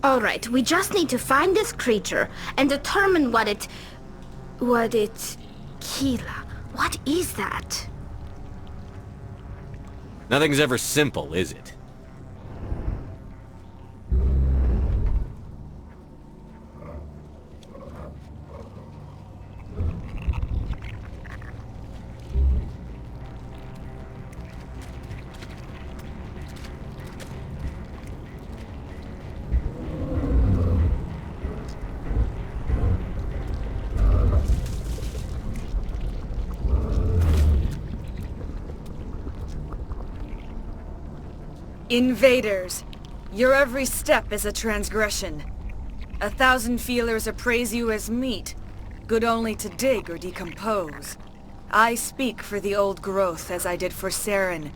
Alright, we just need to find this creature and determine what it... Keela, what is that? Nothing's ever simple, is it? Invaders, your every step is a transgression. 1,000 feelers appraise you as meat, good only to dig or decompose. I speak for the old growth as I did for Saren.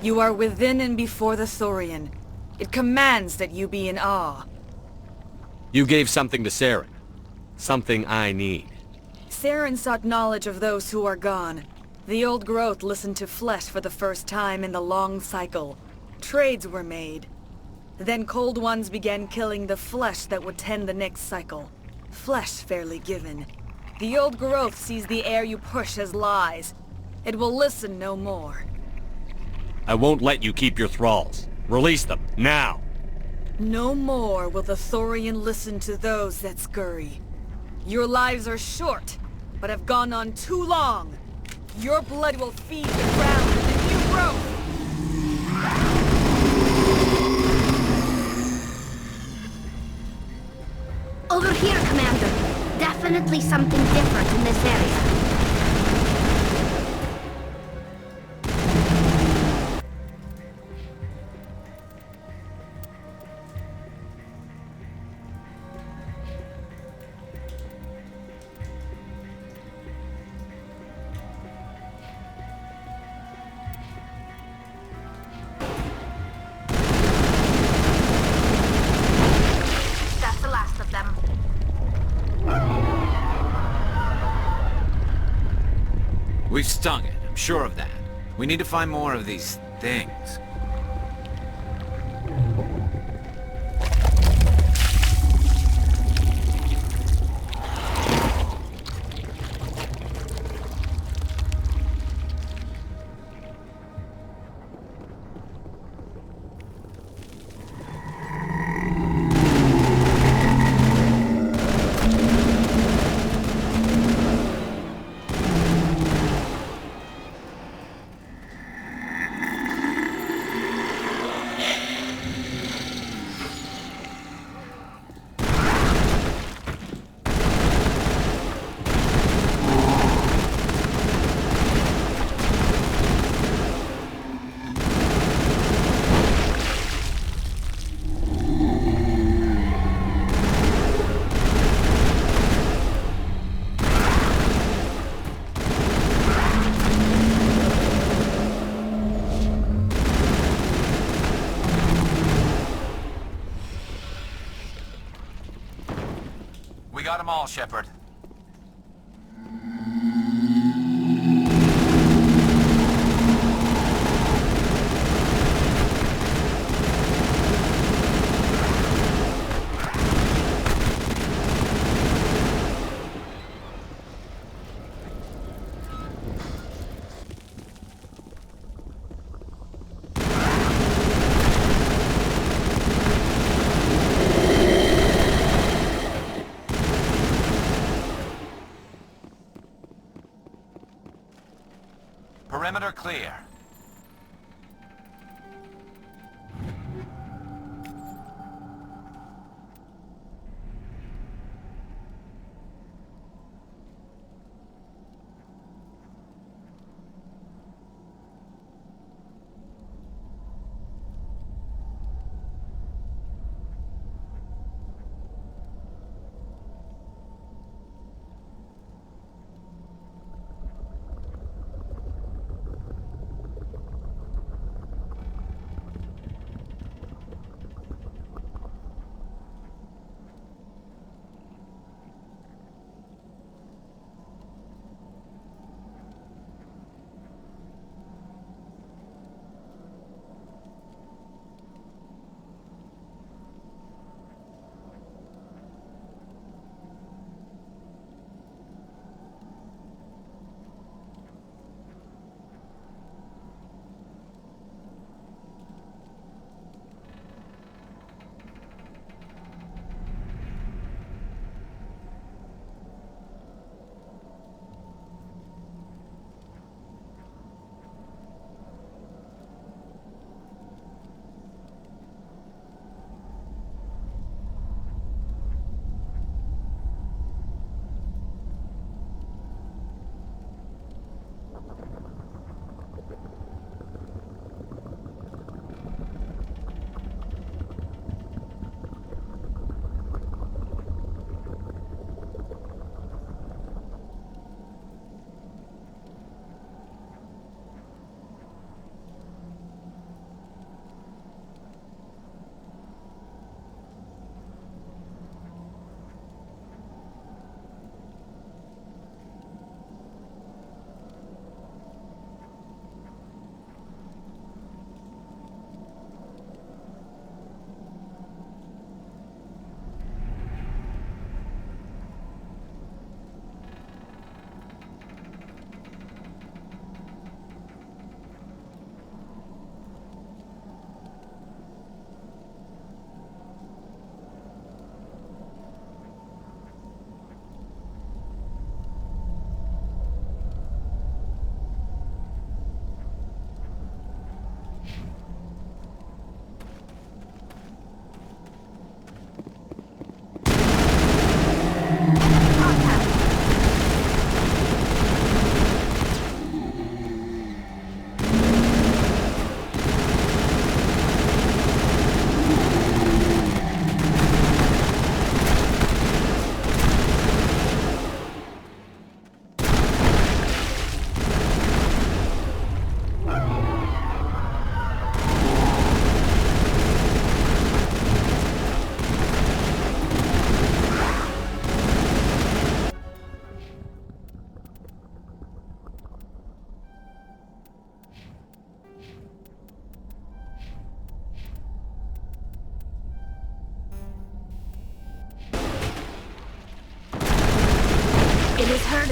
You are within and before the Thorian. It commands that you be in awe. You gave something to Saren. Something I need. Saren sought knowledge of those who are gone. The old growth listened to flesh for the first time in the long cycle. Trades were made. Then Cold Ones began killing the flesh that would tend the next cycle. Flesh fairly given. The old growth sees the air you push as lies. It will listen no more. I won't let you keep your thralls. Release them, now! No more will the Thorian listen to those that scurry. Your lives are short, but have gone on too long. Your blood will feed the ground with the new growth. Over here, Commander. Definitely something different in this area. That's the last of them. We've stung it, I'm sure of that. We need to find more of these things. We got them all, Shepard. Perimeter clear.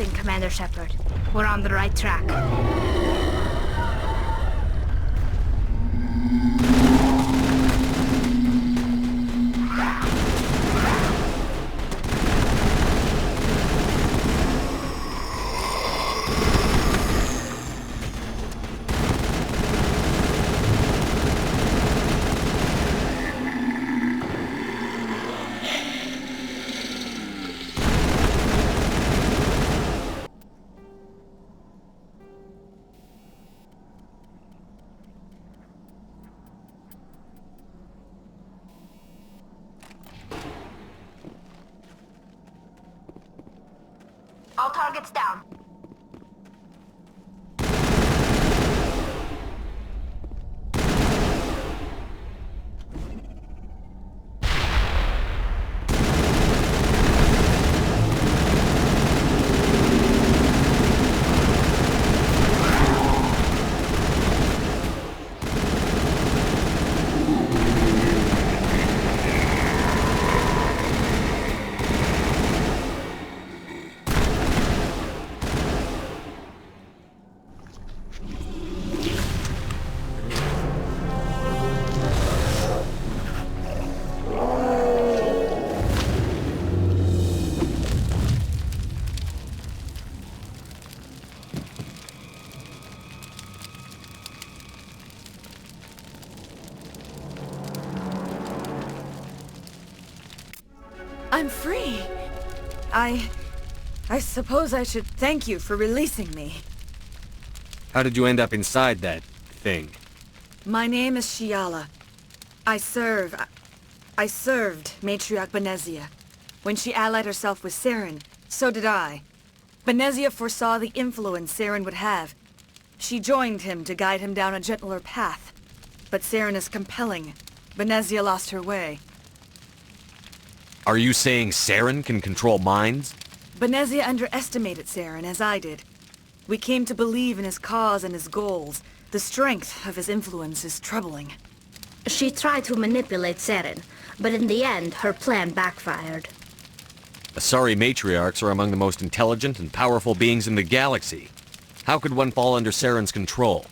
thing, Commander Shepard. We're on the right track. All targets down. I'm free. I suppose I should thank you for releasing me. How did you end up inside that thing? My name is Shiala. I served Matriarch Benezia. When she allied herself with Saren, so did I. Benezia foresaw the influence Saren would have. She joined him to guide him down a gentler path. But Saren is compelling. Benezia lost her way. Are you saying Saren can control minds? Benezia underestimated Saren, as I did. We came to believe in his cause and his goals. The strength of his influence is troubling. She tried to manipulate Saren, but in the end, her plan backfired. Asari matriarchs are among the most intelligent and powerful beings in the galaxy. How could one fall under Saren's control?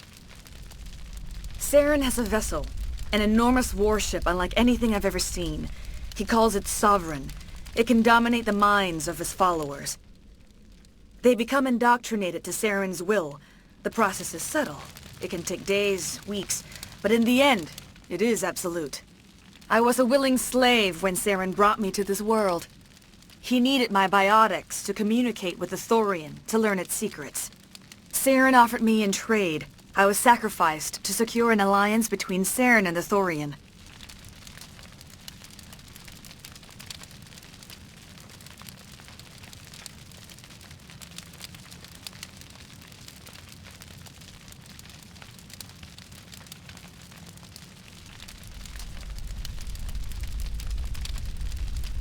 Saren has a vessel, an enormous warship unlike anything I've ever seen. He calls it Sovereign. It can dominate the minds of his followers. They become indoctrinated to Saren's will. The process is subtle. It can take days, weeks, but in the end, it is absolute. I was a willing slave when Saren brought me to this world. He needed my biotics to communicate with the Thorian, to learn its secrets. Saren offered me in trade. I was sacrificed to secure an alliance between Saren and the Thorian.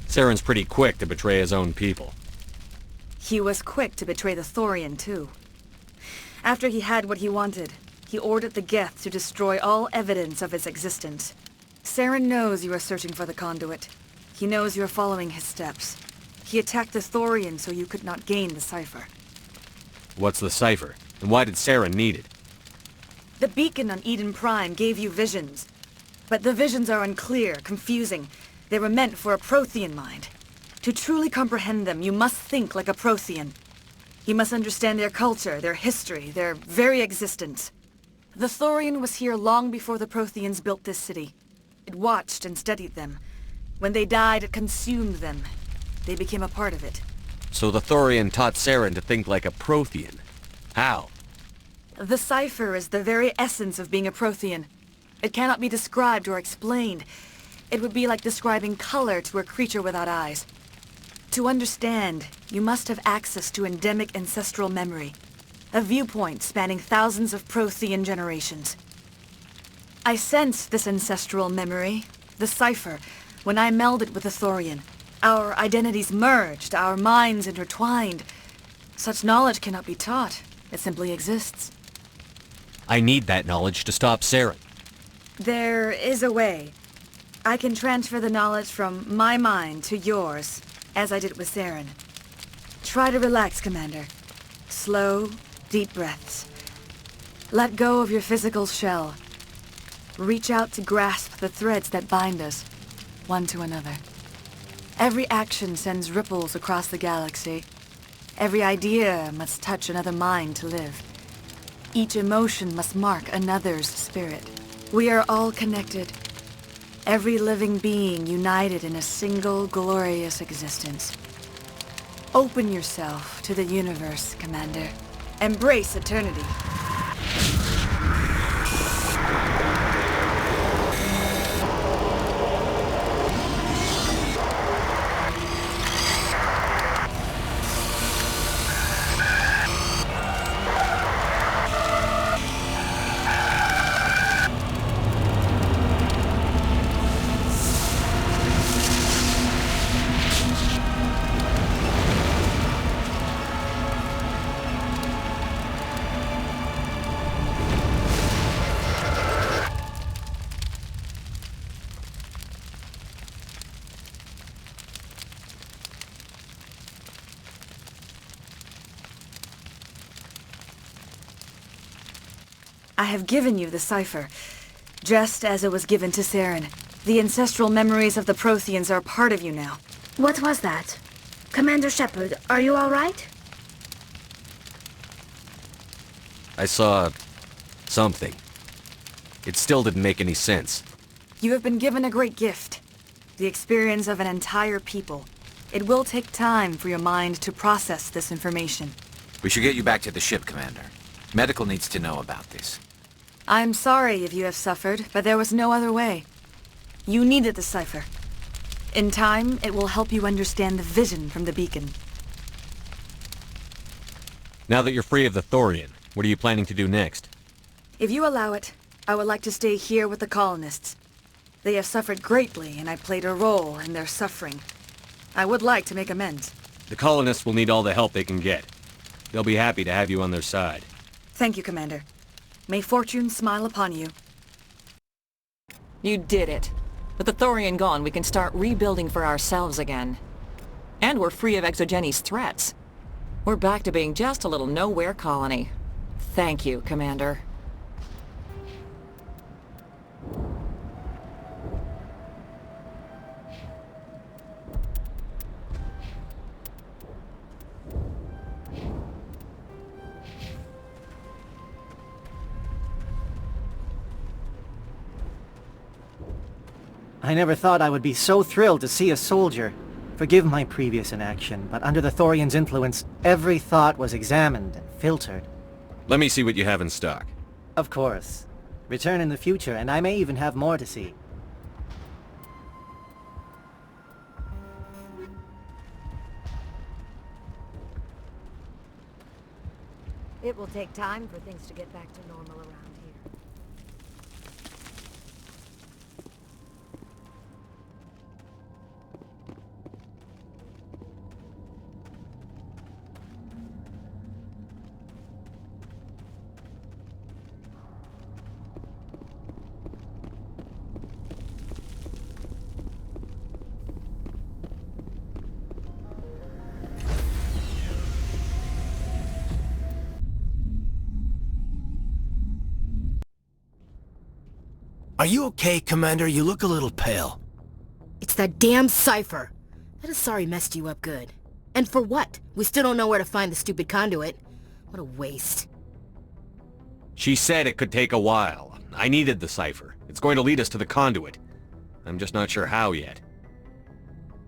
Saren's pretty quick to betray his own people. He was quick to betray the Thorian, too. After he had what he wanted, he ordered the Geth to destroy all evidence of its existence. Saren knows you are searching for the conduit. He knows you are following his steps. He attacked the Thorian so you could not gain the cipher. What's the cipher? And why did Saren need it? The beacon on Eden Prime gave you visions. But the visions are unclear, confusing. They were meant for a Prothean mind. To truly comprehend them, you must think like a Prothean. You must understand their culture, their history, their very existence. The Thorian was here long before the Protheans built this city. It watched and studied them. When they died, it consumed them. They became a part of it. So the Thorian taught Saren to think like a Prothean. How? The cipher is the very essence of being a Prothean. It cannot be described or explained. It would be like describing color to a creature without eyes. To understand, you must have access to endemic ancestral memory, a viewpoint spanning thousands of Prothean generations. I sensed this ancestral memory, the cipher, when I melded with the Thorian. Our identities merged, our minds intertwined. Such knowledge cannot be taught. It simply exists. I need that knowledge to stop Saren. There is a way. I can transfer the knowledge from my mind to yours, as I did with Saren. Try to relax, Commander. slow, deep breaths. Let go of your physical shell. Reach out to grasp the threads that bind us, one to another. Every action sends ripples across the galaxy. Every idea must touch another mind to live. Each emotion must mark another's spirit. We are all connected. Every living being united in a single glorious existence. Open yourself to the universe, Commander. Embrace eternity. I have given you the cipher, just as it was given to Saren. The ancestral memories of the Protheans are part of you now. What was that? Commander Shepard, are you all right? I saw... something. It still didn't make any sense. You have been given a great gift. The experience of an entire people. It will take time for your mind to process this information. We should get you back to the ship, Commander. Medical needs to know about this. I'm sorry if you have suffered, but there was no other way. You needed the cipher. In time, it will help you understand the vision from the beacon. Now that you're free of the Thorian, what are you planning to do next? If you allow it, I would like to stay here with the colonists. They have suffered greatly, and I played a role in their suffering. I would like to make amends. The colonists will need all the help they can get. They'll be happy to have you on their side. Thank you, Commander. May fortune smile upon you. You did it. With the Thorian gone, we can start rebuilding for ourselves again. And we're free of Exogenes' threats. We're back to being just a little nowhere colony. Thank you, Commander. I never thought I would be so thrilled to see a soldier. Forgive my previous inaction, but under the Thorian's influence, every thought was examined and filtered. Let me see what you have in stock. Of course. Return in the future, and I may even have more to see. It will take time for things to get back to normal around here. Are you okay, Commander? You look a little pale. It's that damn cipher. That Asari messed you up good. And for what? We still don't know where to find the stupid conduit. What a waste. She said it could take a while. I needed the cipher. It's going to lead us to the conduit. I'm just not sure how yet.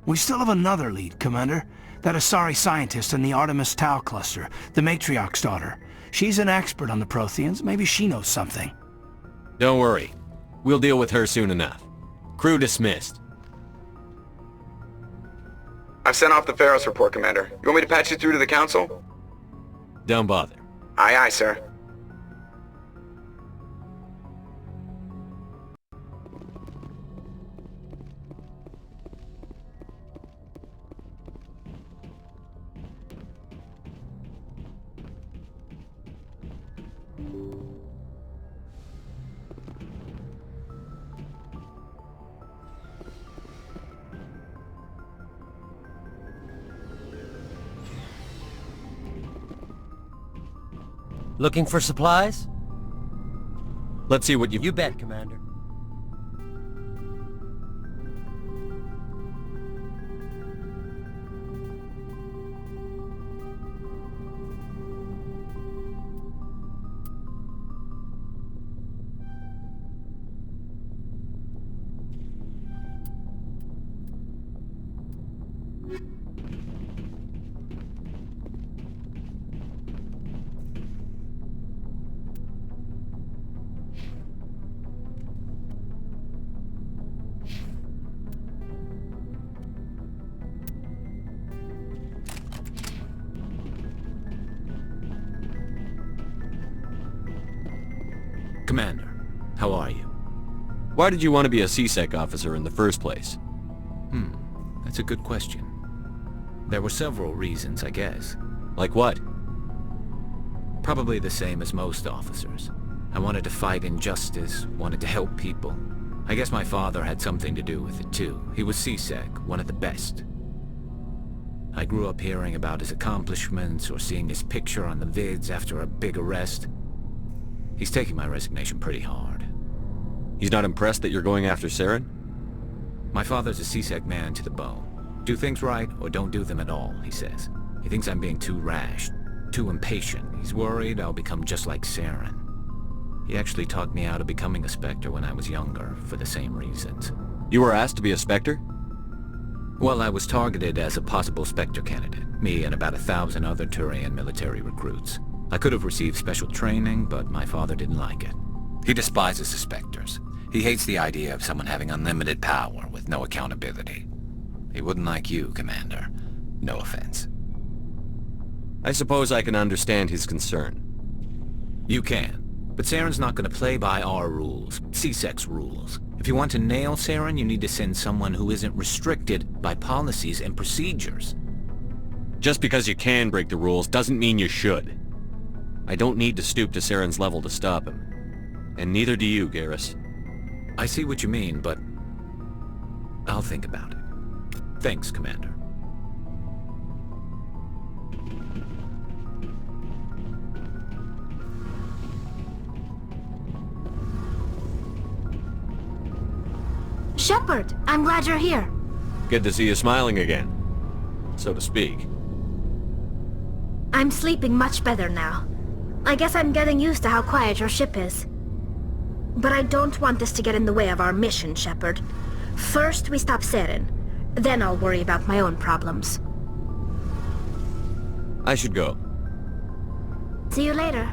We still have another lead, Commander. That Asari scientist in the Artemis Tau cluster, the Matriarch's daughter. She's an expert on the Protheans. Maybe she knows something. Don't worry. We'll deal with her soon enough. Crew dismissed. I've sent off the Pharos report, Commander. You want me to patch you through to the Council? Don't bother. Aye, aye, sir. Looking for supplies? Let's see what You bet, Commander. Commander, how are you? Why did you want to be a CSEC officer in the first place? That's a good question. There were several reasons, I guess. Like what? Probably the same as most officers. I wanted to fight injustice, wanted to help people. I guess my father had something to do with it too. He was CSEC, one of the best. I grew up hearing about his accomplishments or seeing his picture on the vids after a big arrest. He's taking my resignation pretty hard. He's not impressed that you're going after Saren? My father's a CSEC man to the bone. Do things right or don't do them at all, he says. He thinks I'm being too rash, too impatient. He's worried I'll become just like Saren. He actually talked me out of becoming a Spectre when I was younger, for the same reasons. You were asked to be a Spectre? Well, I was targeted as a possible Spectre candidate, me and about 1,000 other Turian military recruits. I could have received special training, but my father didn't like it. He despises the Spectres. He hates the idea of someone having unlimited power with no accountability. He wouldn't like you, Commander. No offense. I suppose I can understand his concern. You can. But Saren's not going to play by our rules, CSEC's rules. If you want to nail Saren, you need to send someone who isn't restricted by policies and procedures. Just because you can break the rules doesn't mean you should. I don't need to stoop to Saren's level to stop him. And neither do you, Garrus. I see what you mean, but I'll think about it. Thanks, Commander. Shepard, I'm glad you're here. Good to see you smiling again, so to speak. I'm sleeping much better now. I guess I'm getting used to how quiet your ship is. But I don't want this to get in the way of our mission, Shepard. First, we stop Saren. Then I'll worry about my own problems. I should go. See you later.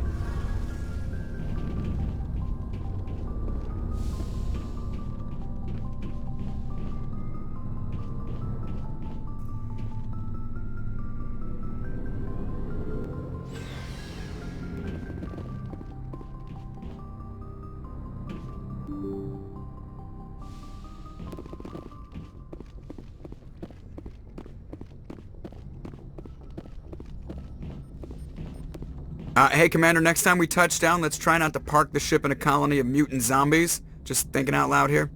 Hey, Commander, next time we touch down, let's try not to park the ship in a colony of mutant zombies. Just thinking out loud here.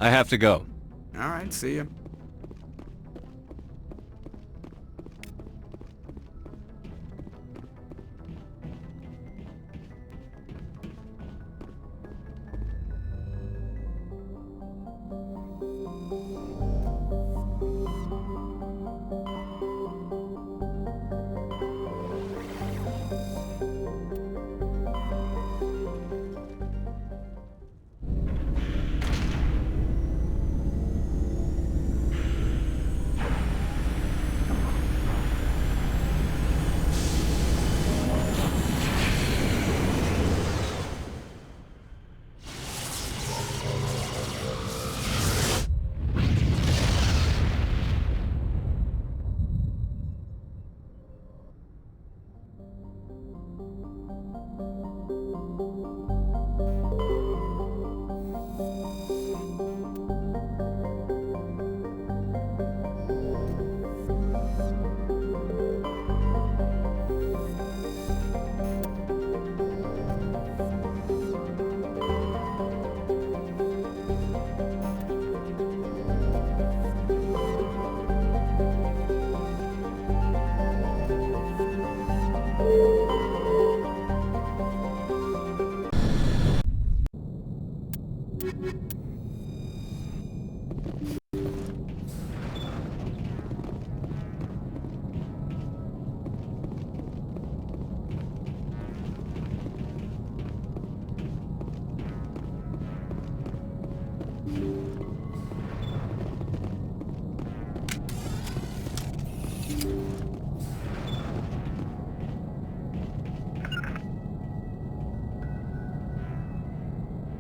I have to go. All right, see ya.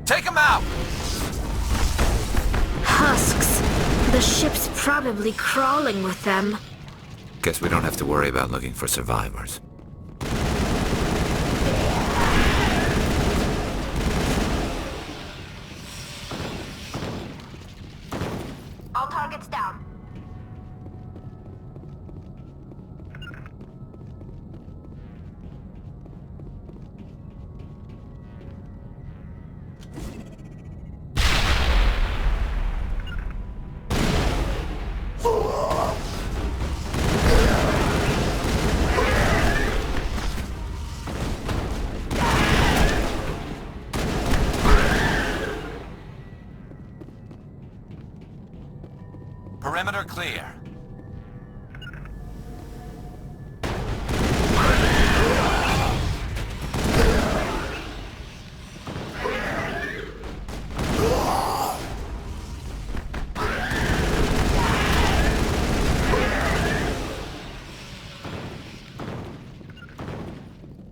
Take him out! Husks. The ship's probably crawling with them. Guess we don't have to worry about looking for survivors. All targets down. Perimeter clear.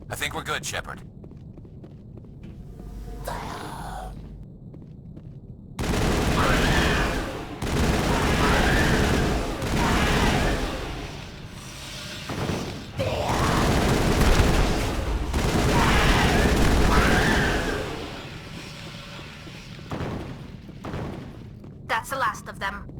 I think we're good, Shepard. That's the last of them.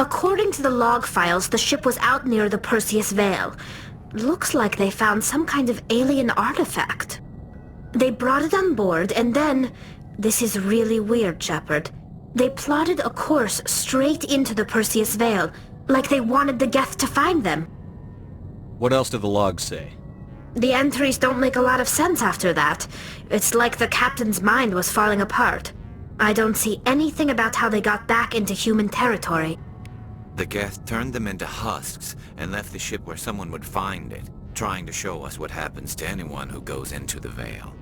According to the log files, the ship was out near the Perseus Vale. Looks like they found some kind of alien artifact. They brought it on board, and then... This is really weird, Shepard. They plotted a course straight into the Perseus Vale, like they wanted the Geth to find them. What else do the logs say? The entries don't make a lot of sense after that. It's like the captain's mind was falling apart. I don't see anything about how they got back into human territory. The Geth turned them into husks and left the ship where someone would find it, trying to show us what happens to anyone who goes into the Vale.